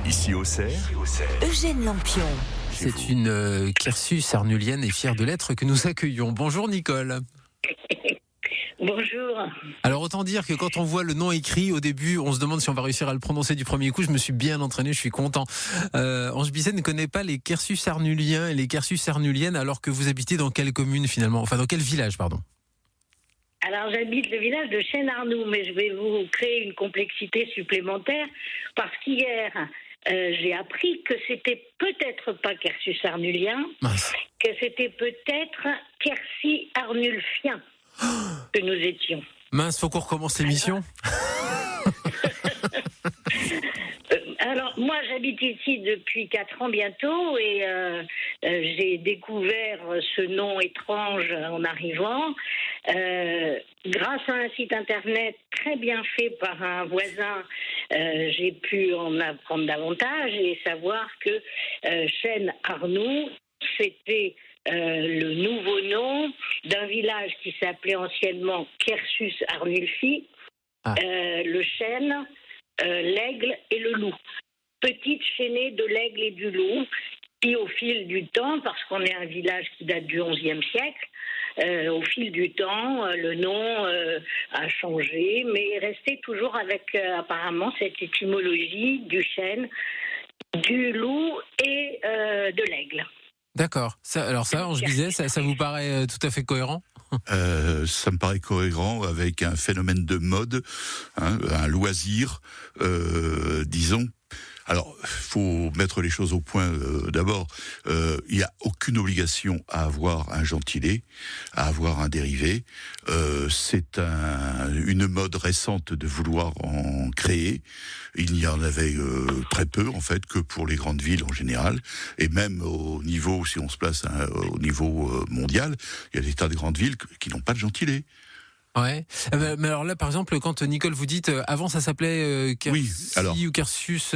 Ici au Cerf, Eugène Lampion. C'est une Quercus arnulienne et fière de l'être que nous accueillons. Bonjour Nicole. Bonjour. Alors autant dire que quand on voit le nom écrit au début, on se demande si on va réussir à le prononcer du premier coup. Je me suis bien entraîné, je suis content. Ange Bisset ne connaît pas les Quercus arnuliens et les Quercus arnuliennes alors que vous habitez dans quelle commune finalement ? Enfin dans quel village, pardon ? Alors j'habite le village de Chêne-Arnoux, mais je vais vous créer une complexité supplémentaire parce qu'hier, j'ai appris que c'était peut-être pas Quercus arnulien, que c'était peut-être Quercy arnulfien que nous étions. Mince, faut qu'on recommence l'émission. Alors, moi, j'habite ici depuis 4 ans bientôt et j'ai découvert ce nom étrange en arrivant grâce à un site internet très bien fait par un voisin. J'ai pu en apprendre davantage et savoir que Chêne-Arnoux, c'était le nouveau nom d'un village qui s'appelait anciennement Quercus arnulfi, le chêne, l'aigle et le loup. Petite chaînée de l'aigle et du loup, qui au fil du temps, parce qu'on est un village qui date du XIe siècle, au fil du temps, le nom a changé, mais est resté toujours avec apparemment cette étymologie du chêne, du loup et de l'aigle. D'accord. Alors ça, Ange Bisset, ça vous paraît tout à fait cohérent ? Ça me paraît cohérent avec un phénomène de mode, un loisir, disons. Alors, faut mettre les choses au point. D'abord, il n'y a aucune obligation à avoir un gentilé, à avoir un dérivé. C'est une mode récente de vouloir en créer. Il n'y en avait très peu, en fait, que pour les grandes villes en général. Et même au niveau, si on se place au niveau mondial, il y a des tas de grandes villes qui n'ont pas de gentilé. Ouais. Mais alors là, par exemple, quand Nicole vous dites, avant ça s'appelait Quercy ou Quercus.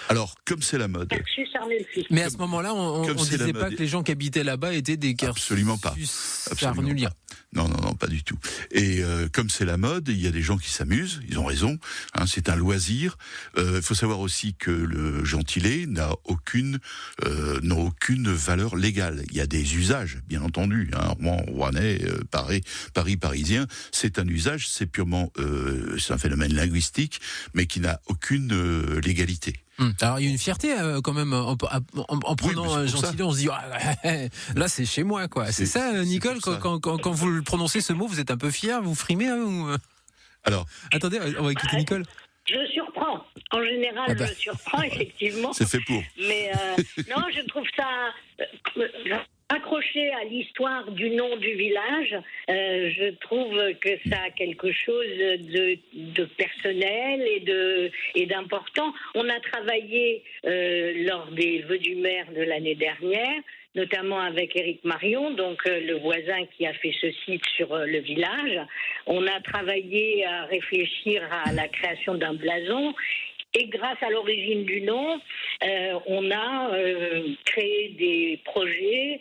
Alors, comme c'est la mode. Quercus arnulfi. Mais à ce moment-là, on disait pas que les gens qui habitaient là-bas étaient des Quercus Absolument pas. arnuliens. Non, pas du tout. Et comme c'est la mode, il y a des gens qui s'amusent, ils ont raison, c'est un loisir. Il faut savoir aussi que le gentilé n'a aucune valeur légale. Il y a des usages, bien entendu. Rouen, Rouennais, Paris, Parisien, c'est un usage, c'est purement, c'est un phénomène linguistique, mais qui n'a aucune légalité. Alors il y a une fierté quand même en prenant un gentilé, on se dit là c'est chez moi quoi. C'est ça Nicole, quand vous le prononcez ce mot, vous êtes un peu fier, vous frimez ou... Alors attendez, on va écouter Nicole. Je surprends. En général, je surprends effectivement. C'est fait pour. Mais non, je trouve ça accroché à l'histoire du nom du village. Je trouve que ça a quelque chose de personnel et d'important. On a travaillé lors des vœux du maire de l'année dernière, notamment avec Éric Marion, donc le voisin qui a fait ce site sur le village. On a travaillé à réfléchir à la création d'un blason. Et grâce à l'origine du nom, on a créé des projets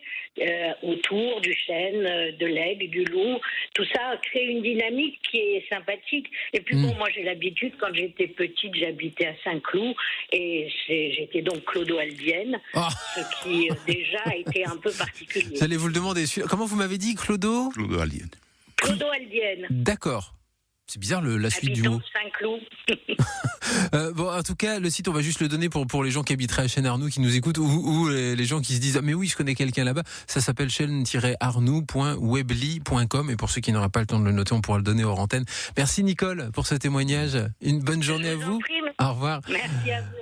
autour du chêne, de l'aigle, du loup. Tout ça a créé une dynamique qui est sympathique. Et puis bon, moi j'ai l'habitude, quand j'étais petite, j'habitais à Saint-Cloud et j'étais donc clodoaldienne, ce qui déjà a été un peu particulier. J'allais vous le demander. Comment vous m'avez dit, Clodoaldienne. Clodoaldienne. D'accord. C'est bizarre la suite du mot. Saint-Cloud. Bon, en tout cas, le site, on va juste le donner pour les gens qui habiteraient à Chêne-Arnoux, qui nous écoutent, ou les gens qui se disent mais oui, je connais quelqu'un là-bas. Ça s'appelle chêne-arnoux.webly.com. Et pour ceux qui n'auraient pas le temps de le noter, on pourra le donner hors antenne. Merci Nicole pour ce témoignage. Une bonne journée à vous. Au revoir. Merci à vous.